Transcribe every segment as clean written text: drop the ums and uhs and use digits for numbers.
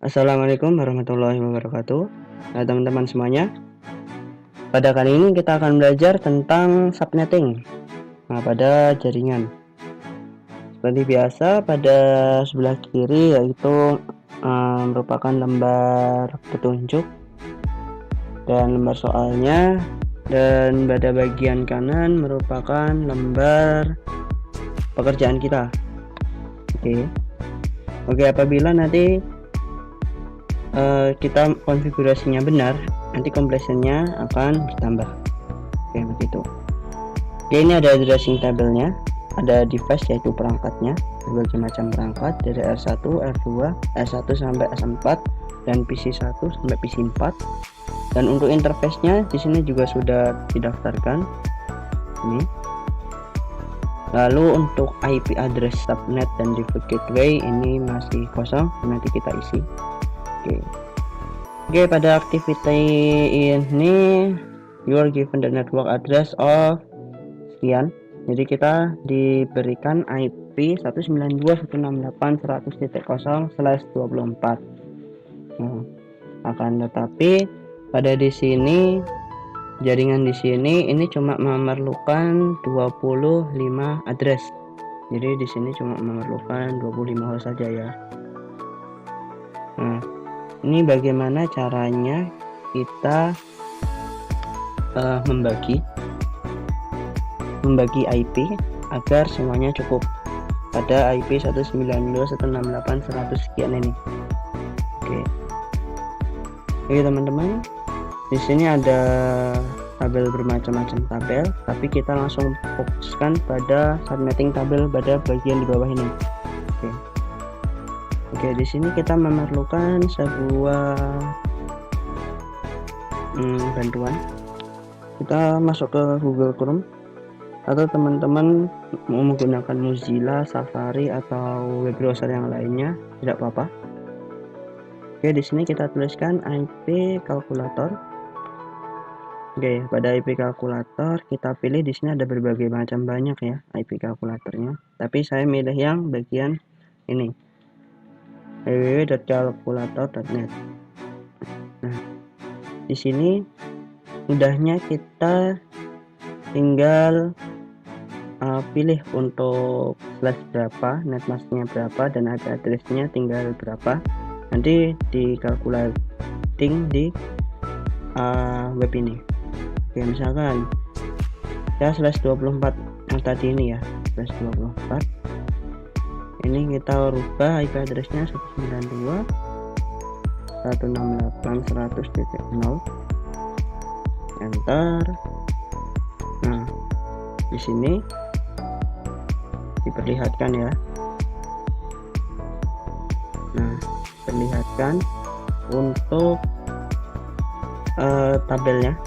Assalamualaikum warahmatullahi wabarakatuh. Nah, teman-teman semuanya, pada kali ini kita akan belajar tentang subnetting. Nah, pada jaringan. Seperti biasa, pada sebelah kiri yaitu merupakan lembar petunjuk dan lembar soalnya, dan pada bagian kanan merupakan lembar pekerjaan kita. Oke, apabila nanti kita konfigurasinya benar, nanti completionnya akan bertambah. Oke, begitu. Oke, ini ada addressing tabelnya, ada device yaitu perangkatnya, berbagai macam perangkat dari R1, R2, S1 sampai S4 dan PC1 sampai PC4. Dan untuk interface-nya di sini juga sudah didaftarkan. Ini. Lalu untuk IP address subnet dan default gateway ini masih kosong, nanti kita isi. Oke, pada activity ini you are given the network address of sekian. Jadi kita diberikan IP 192.168.100.0/24. Akan tetapi pada di sini jaringan di sini ini cuma memerlukan 25 address. Jadi di sini cuma memerlukan 25 host saja ya. Nah, ini bagaimana caranya kita membagi IP agar semuanya cukup pada IP 192.168.100 sekian ini. Oke teman-teman, di sini ada tabel bermacam-macam tabel, tapi kita langsung fokuskan pada subnetting tabel pada bagian di bawah ini. Oke, di sini kita memerlukan sebuah bantuan. Kita masuk ke Google Chrome, atau teman-teman mau menggunakan Mozilla, Safari atau web browser yang lainnya, tidak apa-apa. Oke, di sini kita tuliskan IP kalkulator. Oke, pada IP kalkulator kita pilih, di sini ada berbagai macam, banyak ya IP kalkulatornya. Tapi saya milih yang bagian ini, www.kalkulator.net. Nah, di sini mudahnya kita tinggal pilih untuk slash berapa, netmasknya berapa, dan ada addressnya tinggal berapa. Nanti di calculating di web ini. Oke, misalkan ya /24 yang tadi ini ya, /24 ini kita rubah IP addressnya 192.168.100.0, enter. Nah, di sini diperlihatkan ya. Nah, perlihatkan untuk tabelnya.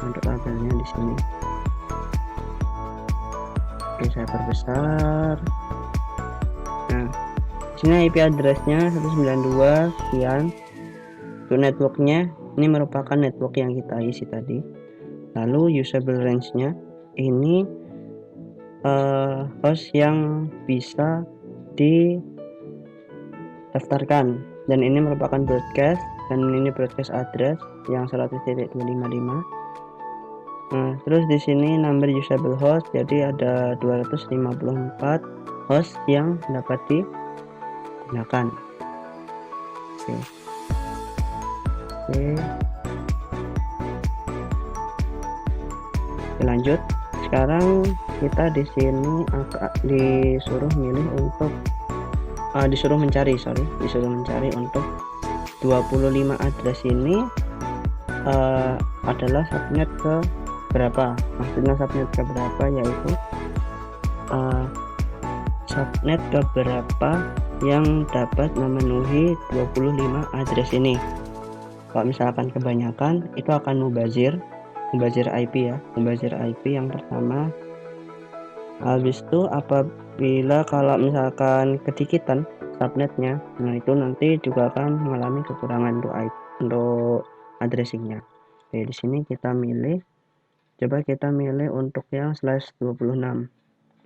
Untuk tabelnya di sini. Oke, saya perbesar. Nah, di sini IP addressnya 192 sekian. Untuk networknya ini merupakan network yang kita isi tadi. Lalu usable range-nya ini host yang bisa didaftarkan, dan ini merupakan broadcast, dan ini broadcast address yang 100.255. Nah, terus di sini number usable host, jadi ada 254 host yang dapat digunakan. Oke, lanjut. Sekarang kita di sini disuruh mencari untuk 25 address ini adalah subnet ke berapa. Maksudnya subnet ke berapa, yaitu subnet ke berapa yang dapat memenuhi 25 address ini. Kalau misalkan kebanyakan, itu akan mubazir IP ya, mubazir IP yang pertama. Habis itu apabila kalau misalkan kedikitan subnetnya, nah itu nanti juga akan mengalami kekurangan untuk addressingnya. Oke, di sini kita coba kita milih untuk yang /26.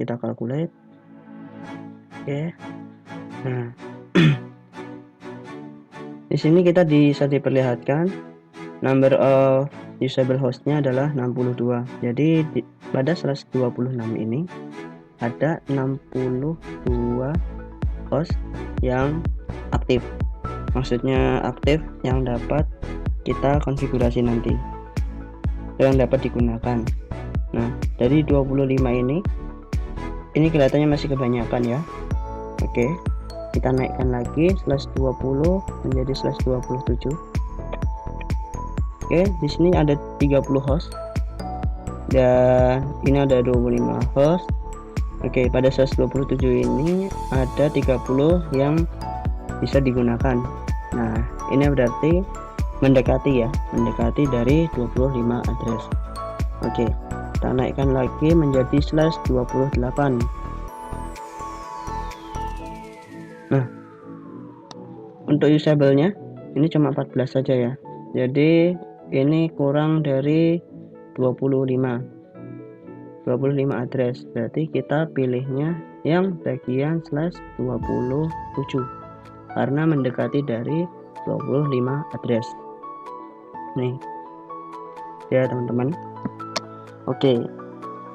Kita calculate. Oke. Nah, Di sini kita bisa diperlihatkan number of usable hostnya adalah 62. Jadi pada 126 ini ada 62 host yang aktif. Maksudnya aktif yang dapat kita konfigurasi nanti, yang dapat digunakan. Nah, dari 25 ini kelihatannya masih kebanyakan ya. Oke, kita naikkan lagi 120 menjadi 127. Oke, di sini ada 30 host dan ini ada 25 host. Oke, pada 127 ini ada 30 yang bisa digunakan. Nah, ini berarti mendekati dari 25 address. Oke, kita naikkan lagi menjadi /28. Nah, untuk usable-nya ini cuma 14 saja ya. Jadi ini kurang dari 25 address. Berarti kita pilihnya yang bagian /27 karena mendekati dari 25 address. Nih ya teman-teman. Oke,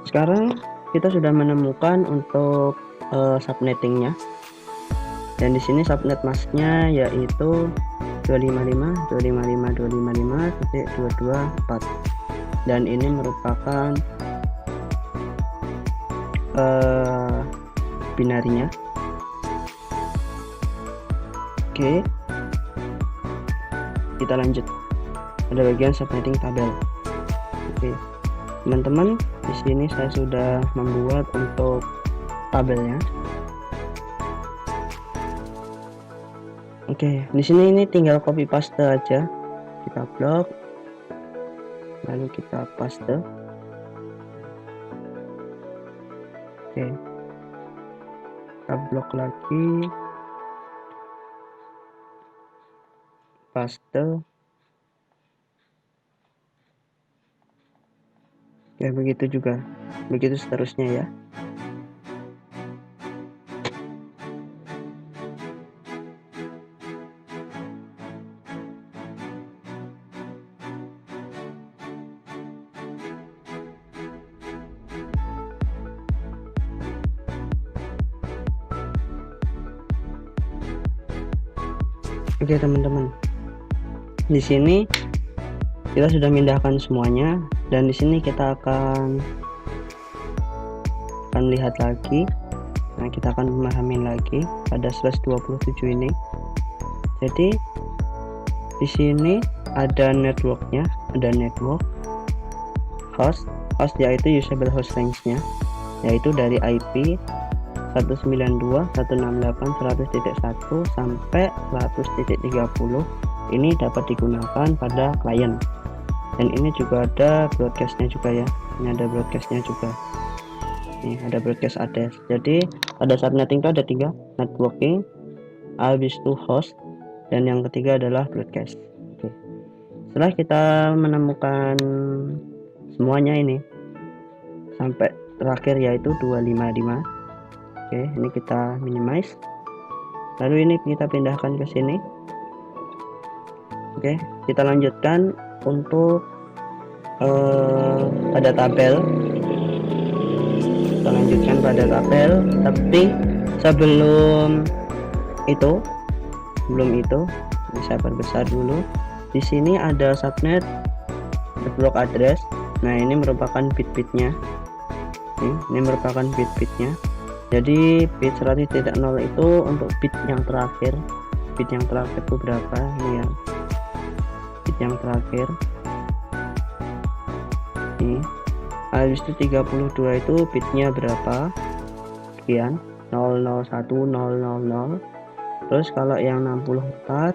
sekarang kita sudah menemukan untuk subnettingnya, dan di sini subnet masknya yaitu 255.255.255.224 dan ini merupakan binarinya. Oke, kita lanjut pada bagian subnetting tabel. Oke, teman-teman, di sini saya sudah membuat untuk tabelnya. Oke, di sini ini tinggal copy paste aja. Kita blok, lalu kita paste. Oke, kita blok lagi, paste. Ya begitu juga, begitu seterusnya ya. Oke teman-teman, di sini kita sudah memindahkan semuanya, dan di sini kita akan lihat lagi. Nah, kita akan memahami lagi pada /27 ini. Jadi di sini ada networknya, ada network host yaitu usable host range-nya, yaitu dari IP 192.168.100.1 sampai 100.30 ini dapat digunakan pada klien. Dan ini juga ada broadcastnya juga ya, ini ada broadcastnya juga, ini ada broadcast address. Jadi pada subnetting itu ada 3, networking, habis itu host, dan yang ketiga adalah broadcast. Oke, setelah kita menemukan semuanya ini sampai terakhir yaitu 255. Oke, ini kita minimize, lalu ini kita pindahkan ke sini. Oke, kita lanjutkan untuk pada tabel. Kita lanjutkan pada tabel, tapi sebelum itu ini saya perbesar dulu. Di sini ada subnet block address. Nah, ini merupakan bit-bitnya. Ini merupakan bit-bitnya. Jadi bit 100.0 itu untuk bit yang terakhir. Bit yang terakhir itu berapa? Ini ya, bit yang terakhir. Ini habis itu 32 itu bitnya berapa? Sekian, 001000. Terus kalau yang 64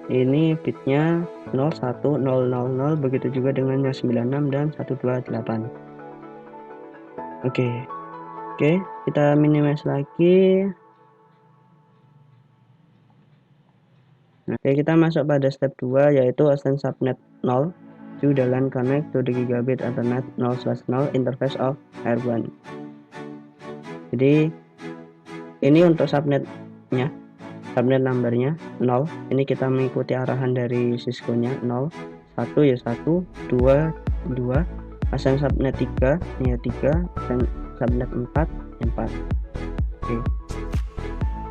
ini bitnya 01000, begitu juga dengan yang 96 dan 128. Oke, kita minimize lagi. Nah, kita masuk pada step 2 yaitu assign subnet 0 to the LAN connect to the gigabit ethernet 0/0 interface of R1. Jadi ini untuk subnetnya. subnet numbernya 0. Ini kita mengikuti arahan dari Cisco nya 0, 1 ya 1, 2 2, assign subnet 3 ya 3, assign subnet 4 ya 4. Oke,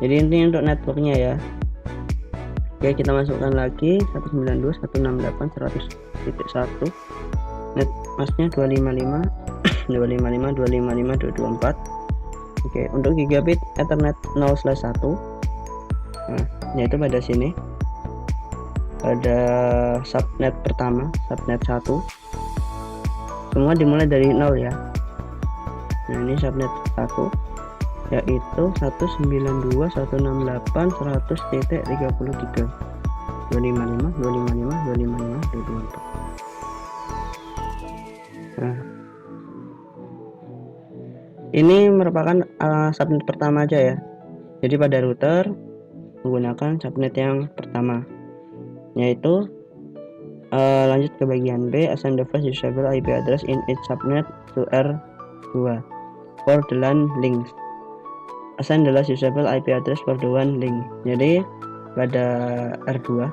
jadi ini untuk networknya ya. Oke, kita masukkan lagi 192.168.100.1, net masnya 255 255 255 224. Oke, untuk gigabit Ethernet 0/1, nah yaitu pada sini pada subnet pertama, subnet 1, semua dimulai dari 0 ya. Nah ini subnet 1 yaitu 192.168.100.33, 255 255 255 224. Nah ini merupakan subnet pertama aja ya. Jadi pada router menggunakan subnet yang pertama, yaitu lanjut ke bagian B, assign the first usable IP address in each subnet to R2 for the LAN links. Assign the last usable IP address for the one link. Jadi pada R2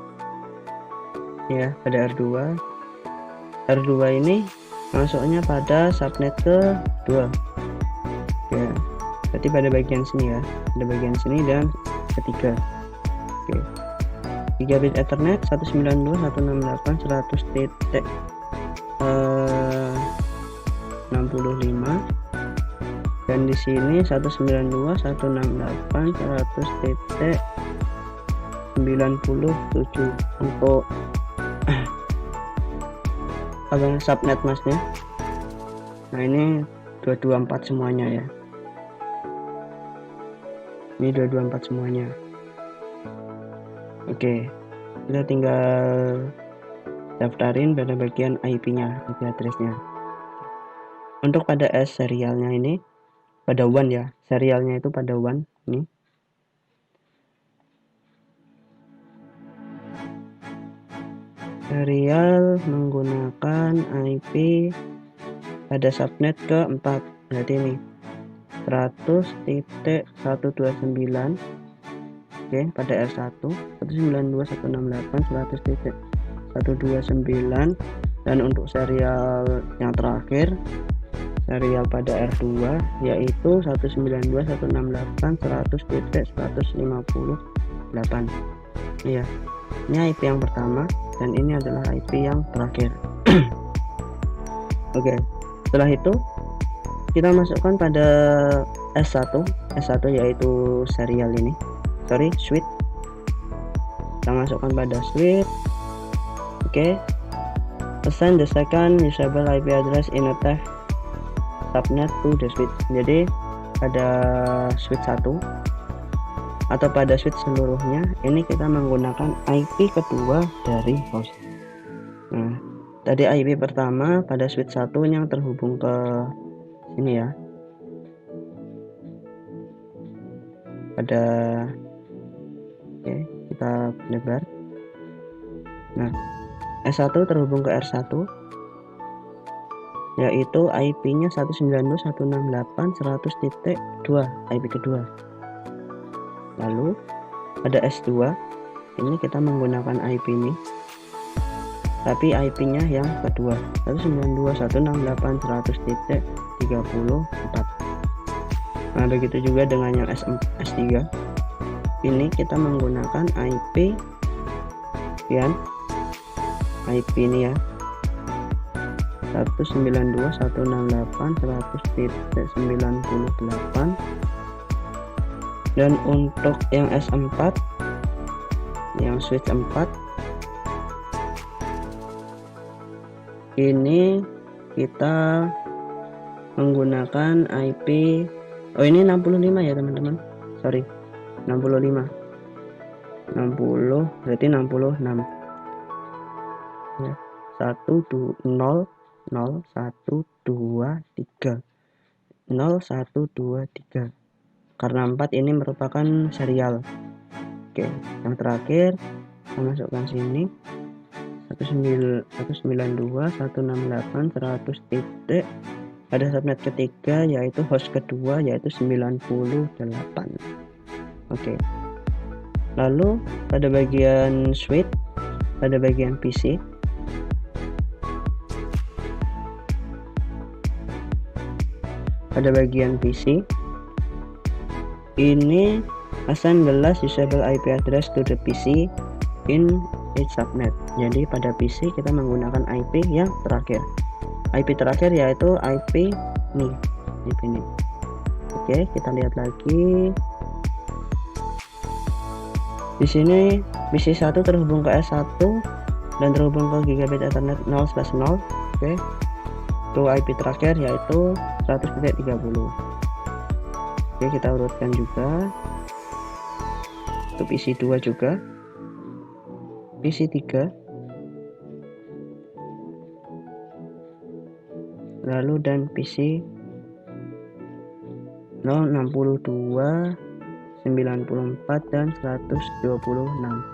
ya, pada R2 ini masuknya pada subnet ke-2 ya. Berarti pada bagian sini ya, pada bagian sini dan ketiga. Oke, gigabit Ethernet 192.168.100.65, dan di sini 192.168.100.97 untuk subnet masnya. Nah ini 224 semuanya ya, ini 224 semuanya. Oke, kita tinggal daftarin pada bagian IP-nya, IP address-nya. Untuk pada S serialnya ini pada 1 ya, serialnya itu pada 1 ini. Serial menggunakan IP pada subnet ke-4, berarti ini 100.129. Oke, pada R1 192.168.100.129, dan untuk serial yang terakhir, serial pada R2 yaitu 192.168.100.158. Iya, ini IP yang pertama dan ini adalah IP yang terakhir. Oke, setelah itu kita masukkan pada S1 yaitu serial ini, switch. Kita masukkan pada switch. Oke, assign the second usable IP address in a test subnet to the switch. Jadi pada switch 1 atau pada switch seluruhnya ini kita menggunakan IP kedua dari host. Nah, tadi IP pertama pada switch 1 yang terhubung ke sini ya, pada oke, kita lebar. Nah, S1 terhubung ke R1 yaitu IP-nya 192.168.100.2, IP kedua. Lalu pada S2 ini kita menggunakan IP ini, tapi IP-nya yang kedua 192.168.100.34. Nah begitu juga dengan yang S3, ini kita menggunakan IP yang IP ini ya, 192.168.100.98. Dan untuk yang S4, yang switch 4, ini kita menggunakan IP, oh ini 65 ya teman-teman, sorry 65, 60 berarti 66 ya, 0123 karena 4 ini merupakan serial. Oke, yang terakhir kita masukkan sini 192.168.100. Pada subnet ketiga yaitu host kedua yaitu 98. Oke, Lalu pada bagian switch, pada bagian PC, ini assign the last usable IP address to the PC in each subnet. Jadi pada PC kita menggunakan IP yang terakhir. IP terakhir yaitu IP ini. Oke, kita lihat lagi. Di sini PC1 terhubung ke S1 dan terhubung ke gigabit Ethernet 0/0. Oke. Itu IP terakhir yaitu 100.30. Oke, kita urutkan juga. Untuk PC2 juga. PC3. Lalu dan PC 062, 94 dan 126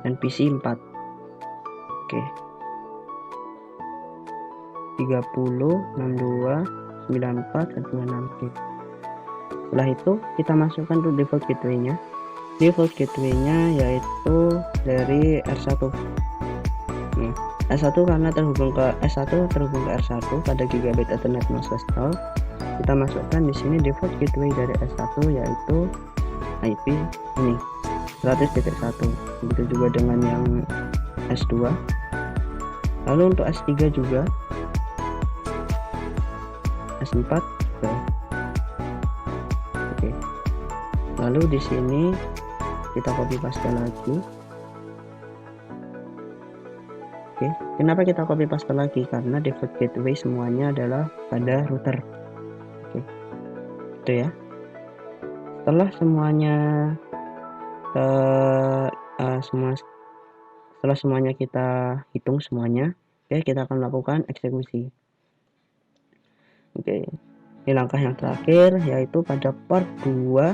dan PC 4. Oke. 30, 62, 94 dan 26. Oke. Setelah itu kita masukkan untuk default gateway-nya. Default gateway-nya yaitu dari R1. Nah, S1 karena terhubung ke S1 terhubung ke R1 pada gigabit Ethernet 0/0. Kita masukkan di sini default gateway dari S1 yaitu IP ini 100.1. Begitu juga dengan yang S2. Lalu untuk S3 juga, S4 juga. Oke. Lalu di sini kita copy paste lagi. Oke, kenapa kita copy paste lagi? Karena default gateway semuanya adalah pada router. Oke, itu ya. Setelah semuanya setelah semuanya kita hitung semuanya, oke, kita akan melakukan eksekusi. Oke, ini langkah yang terakhir yaitu pada part 2.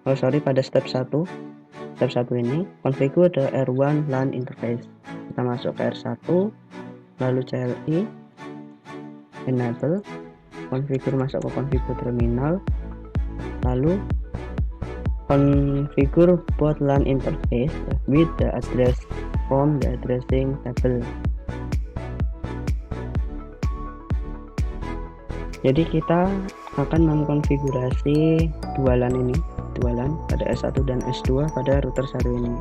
Pada step 1. Step 1 ini configure the R1 LAN interface. Kita masuk ke R1, lalu CLI, enable, configure, masuk ke configure terminal, lalu configure both LAN interface with the address from the addressing table. Jadi kita akan mengkonfigurasi dua LAN ini, dua LAN pada S1 dan S2 pada router satu ini.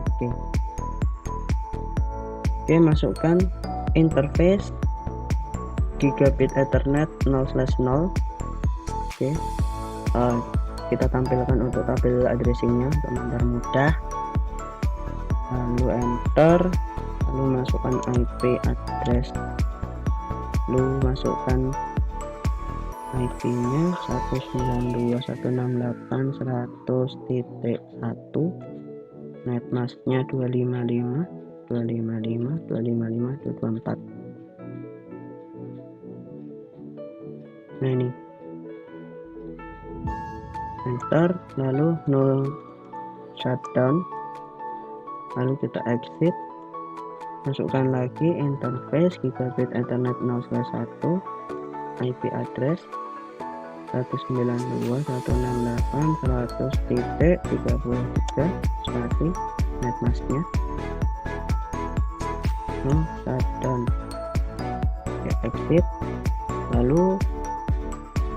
Oke, masukkan interface gigabit Ethernet 0/0. Oke, kita tampilkan untuk tabel addressingnya untuk mempermudah. Lalu enter, lalu masukkan IP address, lalu masukkan IP-nya 192.168.100.1, netmask-nya 255.255.255.224. Nah ini, enter, lalu no shutdown, lalu kita exit, masukkan lagi interface gigabit Ethernet 0/1, IP address 192.168.100.33 spasi netmask-nya, no shutdown. Oke, exit. Lalu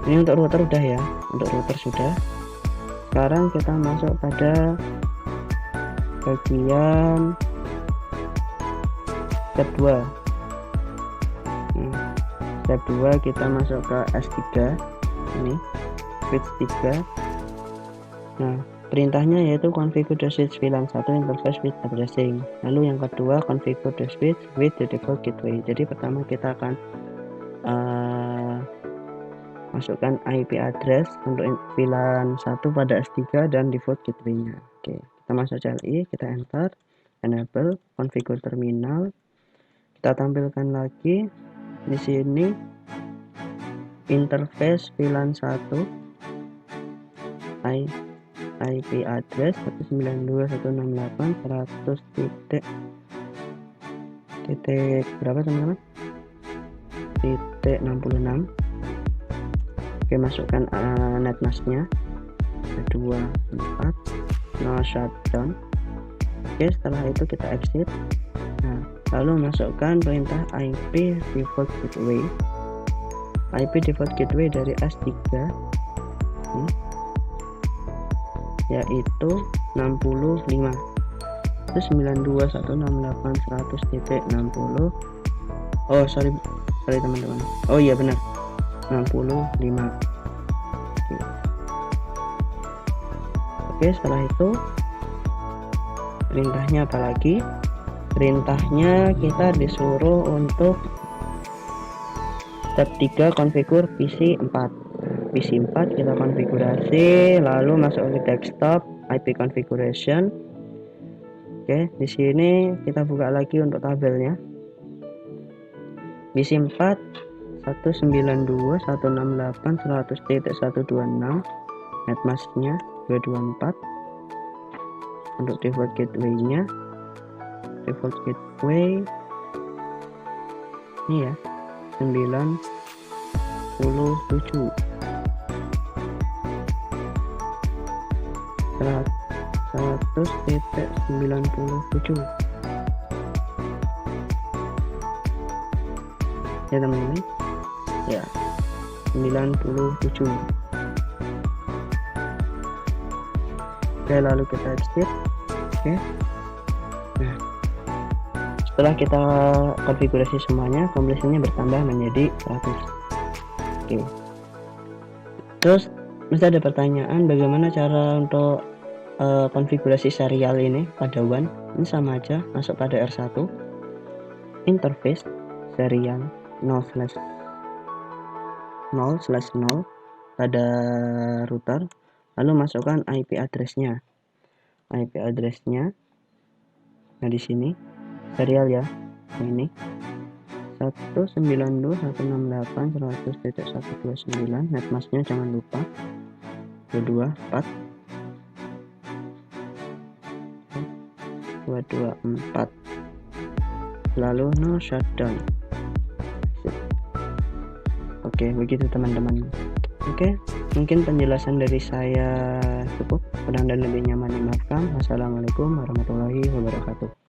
ini untuk router udah ya, untuk router sudah. Sekarang kita masuk pada bagian step 2. Step 2 kita masuk ke S3 ini, switch 3. Nah, perintahnya yaitu configure the switch VLAN 1 interface with addressing. Lalu yang kedua configure the switch with the default gateway. Jadi pertama kita akan masukkan IP address untuk VLAN 1 pada S3 dan default gateway-nya. Oke, kita masuk CLI, kita enter, enable, configure terminal. Kita tampilkan lagi di sini interface VLAN 1, IP address 192.168.100. titik berapa teman-teman? Titik 66. Oke, masukkan netmask-nya 24 no shutdown. Oke, setelah itu kita exit. Nah, lalu masukkan perintah IP default gateway. IP default gateway dari S3 yaitu 65. Terus 92.168.100.60. Oh sorry teman-teman, oh iya benar, 65. Oke, setelah itu perintahnya apalagi? Perintahnya kita disuruh untuk step 3 konfigur PC 4. PC 4 kita konfigurasi, lalu masuk ke desktop IP configuration. Oke, di sini kita buka lagi untuk tabelnya. PC 4 192.168.100.126, netmasknya 224. Untuk default gateway-nya, default gateway ini ya 97. 100.97 ya teman-teman ya, 97. Oke, lalu kita exit. Oke, nah setelah kita konfigurasi semuanya, kompresinya bertambah menjadi 100. Oke, terus mesti ada pertanyaan, bagaimana cara untuk konfigurasi serial ini pada WAN? Ini sama aja, masuk pada R1, interface serial 0/0/0 pada router, lalu masukkan IP address-nya. Nah di sini serial ya, ini 192.168.100.129, netmasknya jangan lupa 224. Lalu no shutdown. Oke, begitu teman-teman. Oke, mungkin penjelasan dari saya cukup. Kurang dan lebihnya mohon dimaafkan. Wassalamualaikum warahmatullahi wabarakatuh.